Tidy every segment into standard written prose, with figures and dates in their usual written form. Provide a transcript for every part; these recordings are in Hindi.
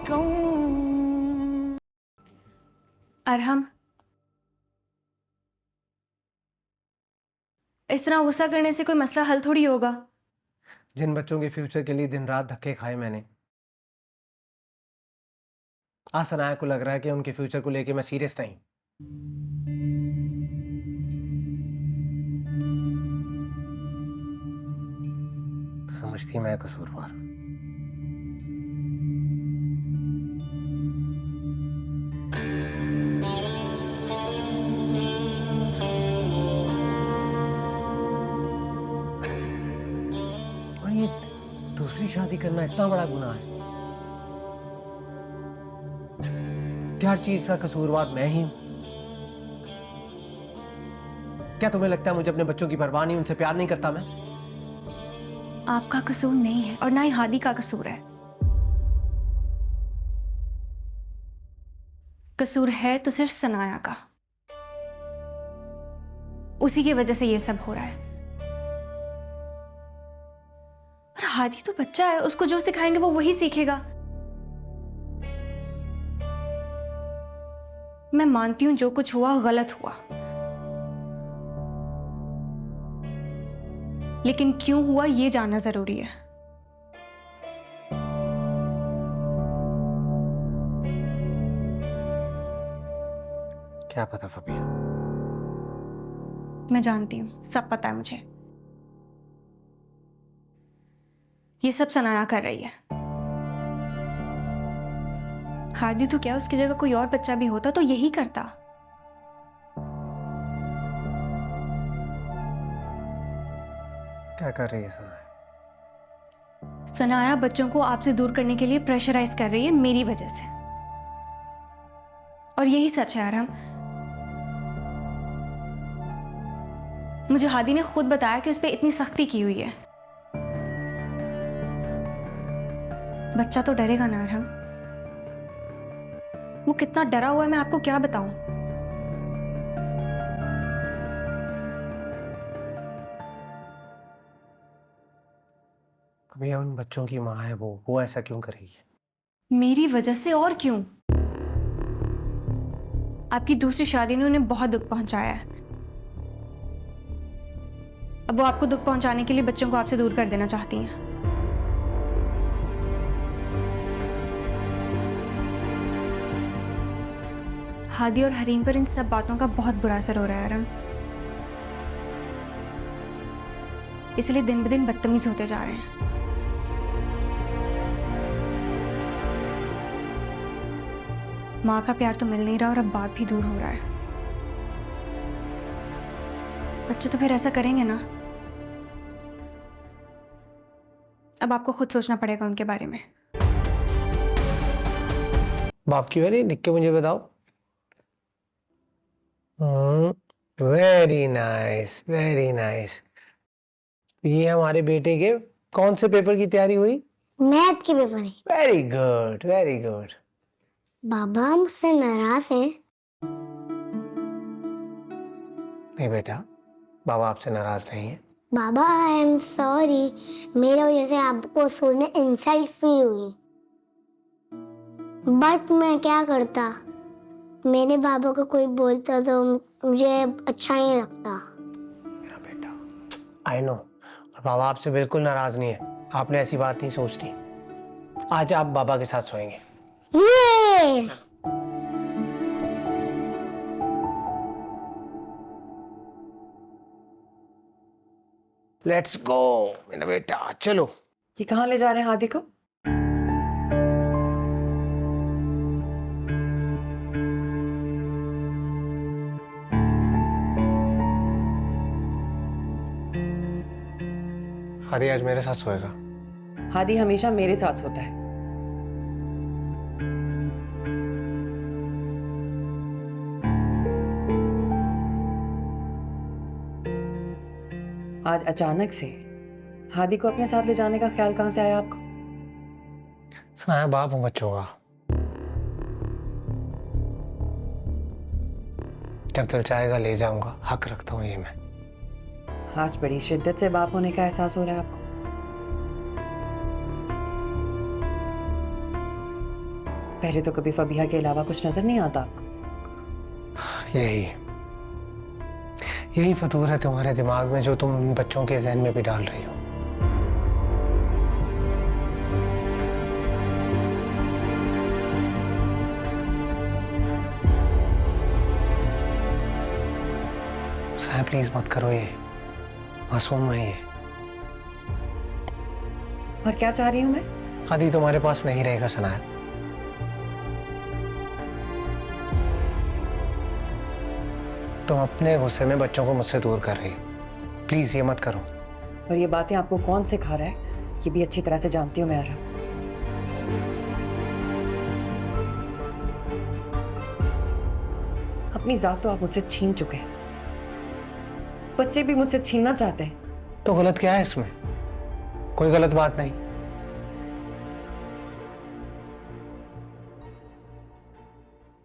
कहूं। अरहम, इस तरह गुस्सा करने से कोई मसला हल थोड़ी होगा। जिन बच्चों के फ्यूचर के लिए दिन रात धक्के खाए मैंने, आज सनाया को लग रहा है कि उनके फ्यूचर को लेके मैं सीरियस नहीं। समझती मैं कसूरवार। और ये दूसरी शादी करना इतना बड़ा गुनाह है? क्या हर चीज का कसूरवार मैं ही हूं? क्या तुम्हें लगता है मुझे अपने बच्चों की परवाह नहीं, उनसे प्यार नहीं करता मैं? आपका कसूर नहीं है और ना ही हादी का कसूर है। कसूर है तो सिर्फ सनाया का। उसी की वजह से ये सब हो रहा है। और हादी तो बच्चा है, उसको जो सिखाएंगे वो वही सीखेगा। मैं मानती हूं जो कुछ हुआ गलत हुआ, लेकिन क्यों हुआ ये जानना जरूरी है। क्या पता फबिया। मैं जानती हूं, सब पता है मुझे। ये सब सनाया कर रही है। हादी तो क्या, उसकी जगह कोई और बच्चा भी होता तो यही करता। क्या कर रही है सनाया? सनाया बच्चों को आपसे दूर करने के लिए प्रेशराइज कर रही है मेरी वजह से। और यही सच है आराम। मुझे हादी ने खुद बताया कि उस पर इतनी सख्ती की हुई है। बच्चा तो डरेगा ना आराम। वो कितना डरा हुआ है मैं आपको क्या बताऊं। भैया उन बच्चों की माँ है, वो ऐसा क्यों करेगी? मेरी वजह से और क्यों? आपकी दूसरी शादी ने उन्हें बहुत दुख पहुंचाया है। अब वो आपको दुख पहुंचाने के लिए बच्चों को आपसे दूर कर देना चाहती हैं। हादी और हरीम पर इन सब बातों का बहुत बुरा असर हो रहा है आरम। इसलिए दिन ब दिन बदतमीज होते जा रहे हैं। माँ का प्यार तो मिल नहीं रहा और अब बाप भी दूर हो रहा है। बच्चे तो फिर ऐसा करेंगे ना। अब आपको खुद सोचना पड़ेगा उनके बारे में। बाप की वैली लिख के मुझे बताओ। Very nice, very nice. ये हमारे बेटे के कौन से पेपर की तैयारी हुई? मैथ के पेपर है। Very good, very good. बाबा मुझसे नाराज हैं? नहीं बेटा, बाबा आपसे नाराज नहीं है। बाबा आई एम सॉरी, मेरे वजह से आपको स्कूल में इंसल्ट फील हुई। बट मैं क्या करता, मेरे बाबा को कोई बोलता तो मुझे अच्छा नहीं लगता। मेरा बेटा, आई नो, और बाबा आपसे बिल्कुल नाराज नहीं है। आपने ऐसी बात नहीं सोचनी। आज आप बाबा के साथ सोएंगे। ये लेट्स गो मेरा बेटा, चलो। ये कहाँ ले जा रहे हैं हादी को? हादी आज मेरे साथ सोएगा। हादी हमेशा मेरे साथ सोता है। आज अचानक से हादी को अपने साथ ले जाने का ख्याल कहां से आया आपको? सनाया बाप हूं बच्चों का। जब दिल चाहेगा ले जाऊंगा, हक रखता हूं ये मैं। आज बड़ी शिद्दत से बाप होने का एहसास हो रहा है आपको। पहले तो कभी फबीहा के अलावा कुछ नजर नहीं आता आपको? यही फतूर है तुम्हारे दिमाग में जो तुम बच्चों के जहन में भी डाल रही हो। साया प्लीज मत करो, ये मासूम है ये। और क्या चाह रही हूँ मैं? हादी तुम्हारे पास नहीं रहेगा सनाया। तुम अपने गुस्से में बच्चों को मुझसे दूर कर रही हो। प्लीज ये मत करो। और ये बातें आपको कौन सिखा रहा है ये भी अच्छी तरह से जानती हूँ मैं आरम। अपनी जात तो आप मुझसे छीन चुके हैं, बच्चे भी मुझसे छीनना चाहते हैं। तो गलत क्या है इसमें? कोई गलत बात नहीं।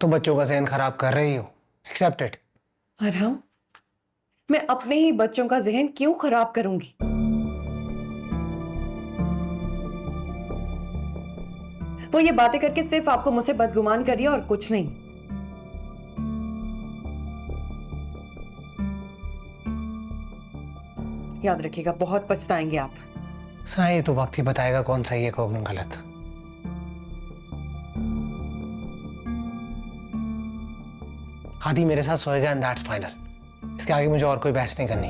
तुम बच्चों का ज़हन खराब कर रही हो, एक्सेप्ट इट। आरम, मैं अपने ही बच्चों का जहन क्यों खराब करूंगी? वो ये बातें करके सिर्फ आपको मुझसे बदगुमान करिए और कुछ नहीं। याद रखिएगा, बहुत पछताएंगे आप। सा ये तो वक्त ही बताएगा कौन सही है कौन गलत। हादी मेरे साथ सोएगा एंड दैट्स फाइनल। इसके आगे मुझे और कोई बहस नहीं करनी।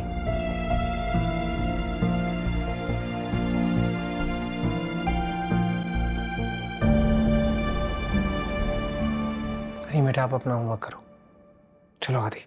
अरे बेटा आप अपना होमवर्क करो। चलो हादी।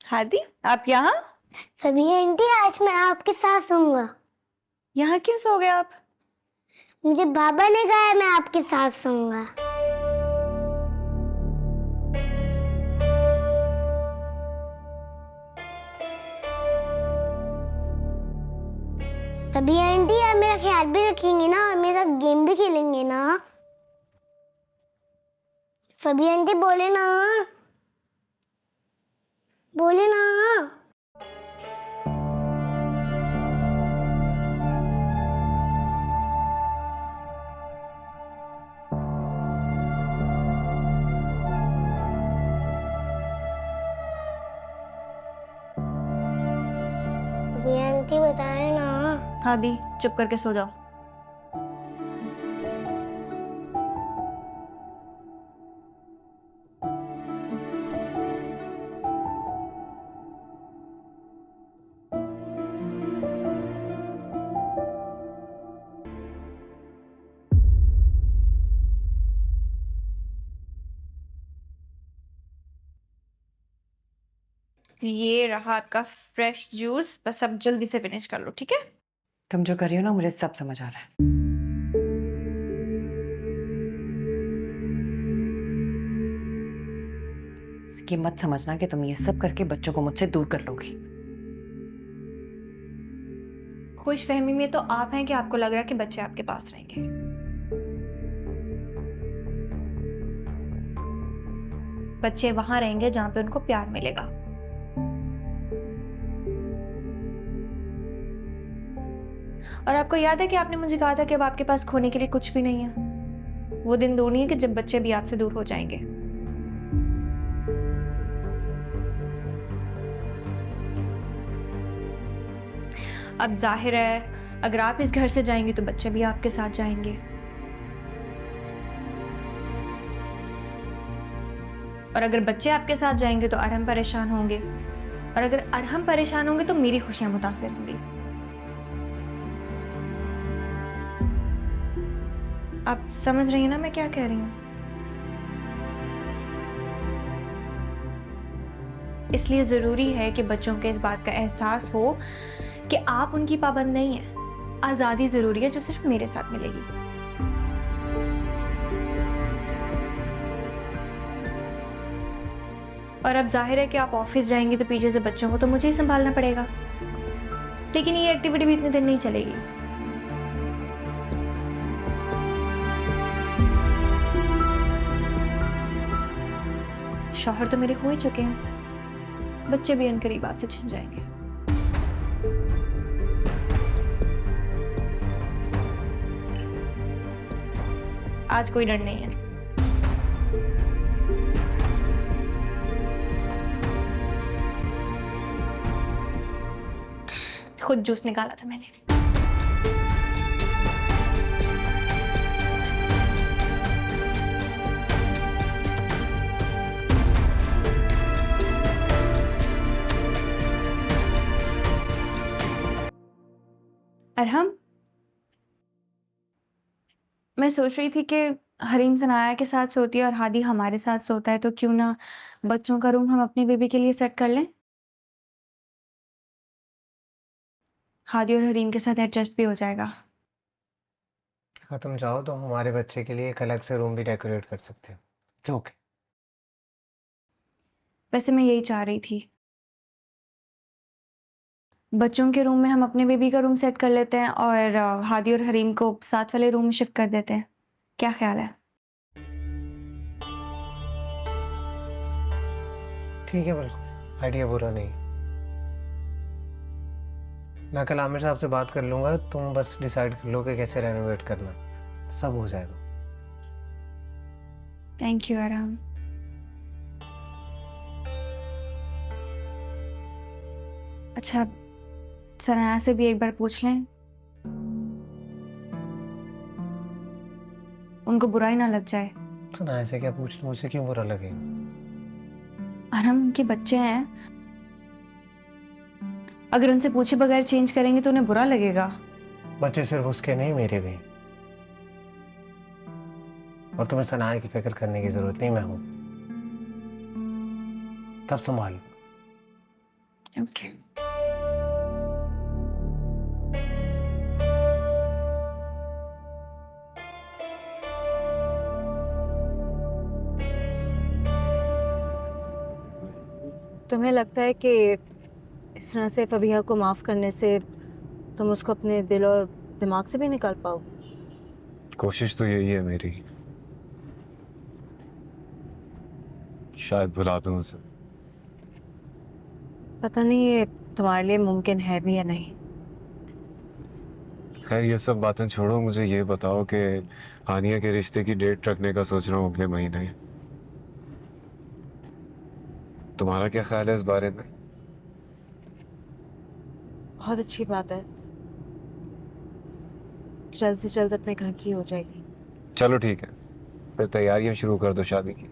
हादी, आप यहाँ? सभी आंटी आज मैं आपके साथ सोऊंगा। यहाँ क्यों सो गए आप? मुझे बाबा ने कहा है मैं आपके साथ सोऊंगा। सभी आंटी आप मेरा ख्याल भी रखेंगे ना और मेरे साथ गेम भी खेलेंगे ना? सभी आंटी बोले ना, बोले ना। आंटी बताए ना। हादी चुप करके सो जाओ। ये रहा आपका फ्रेश जूस, बस अब जल्दी से फिनिश कर लो, ठीक है? तुम जो कर रही हो ना मुझे सब समझ आ रहा है। ये मत समझना कि तुम ये सब करके बच्चों को मुझसे दूर कर लोगी। खुशफहमी में तो आप हैं कि आपको लग रहा है कि बच्चे आपके पास रहेंगे। बच्चे वहां रहेंगे जहां पे उनको प्यार मिलेगा। और आपको याद है कि आपने मुझे कहा था कि अब आपके पास खोने के लिए कुछ भी नहीं है। वो दिन दूर नहीं है कि जब बच्चे भी आपसे दूर हो जाएंगे। अब जाहिर है अगर आप इस घर से जाएंगे तो बच्चे भी आपके साथ जाएंगे। और अगर बच्चे आपके साथ जाएंगे तो अरहम परेशान होंगे, और अगर अरहम परेशान होंगे तो मेरी खुशियां मुतासिर होंगी। आप समझ रही हैं ना मैं क्या कह रही हूँ? इसलिए ज़रूरी है कि बच्चों के इस बात का एहसास हो कि आप उनकी पाबंद नहीं हैं। आज़ादी ज़रूरी है जो सिर्फ मेरे साथ मिलेगी। और अब जाहिर है कि आप ऑफिस जाएंगी तो पीछे से बच्चों को तो मुझे ही संभालना पड़ेगा। लेकिन ये एक्टिविटी भी इतने दिन नहीं चलेगी। शौहर तो मेरे हो ही चुके हैं, बच्चे भी अनकरीब आपसे छिन जाएंगे। आज कोई डर नहीं है। खुद जूस निकाला था मैंने। अरहम, मैं सोच रही थी कि हरीम सनाया के साथ सोती है और हादी हमारे साथ सोता है, तो क्यों ना बच्चों का रूम हम अपनी बेबी के लिए सेट कर लें। हादी और हरीम के साथ एडजस्ट भी हो जाएगा। अगर तुम चाहो तो हमारे बच्चे के लिए एक अलग से रूम भी डेकोरेट कर सकते हो। It's okay. वैसे मैं यही चाह रही थी, बच्चों के रूम में हम अपने बेबी का रूम सेट कर लेते हैं और हादी और हरीम को साथ वाले रूम में शिफ्ट कर देते हैं। क्या ख्याल है? ठीक है, बिल्कुल आइडिया बुरा नहीं। मैं कल आमिर साहब से बात कर लूंगा, तुम बस डिसाइड कर लो कि कैसे रेनोवेट करना, सब हो जाएगा। Thank you Arham. अच्छा, सनाया से भी एक बार पूछ लें, उनको बुरा ही ना लग जाए। तो ना ऐसे क्या पूछ लूं, मुझे क्यों बुरा लगेगा? अरहम, उनके बच्चे हैं, अगर उनसे पूछे बगैर चेंज करेंगे तो उन्हें बुरा लगेगा। बच्चे सिर्फ उसके नहीं, मेरे भी। और तुम्हें सनाया की फिक्र करने की जरूरत नहीं, मैं हूं, तब संभाल। ओके। तुम्हें लगता है कि इस तरह से फबीहा को माफ़ करने से तुम उसको अपने दिल और दिमाग से भी निकाल पाओ? कोशिश तो यही है मेरी, शायद भुला दूं उसे। पता नहीं ये तुम्हारे लिए मुमकिन है भी या नहीं। खैर ये सब बातें छोड़ो, मुझे ये बताओ कि हानिया के रिश्ते की डेट रखने का सोच रहा हूँ अगले महीने। तुम्हारा क्या ख्याल है इस बारे में? बहुत अच्छी बात है, जल्द से जल्द अपने घर की हो जाएगी। चलो ठीक है, फिर तैयारियां शुरू कर दो शादी की।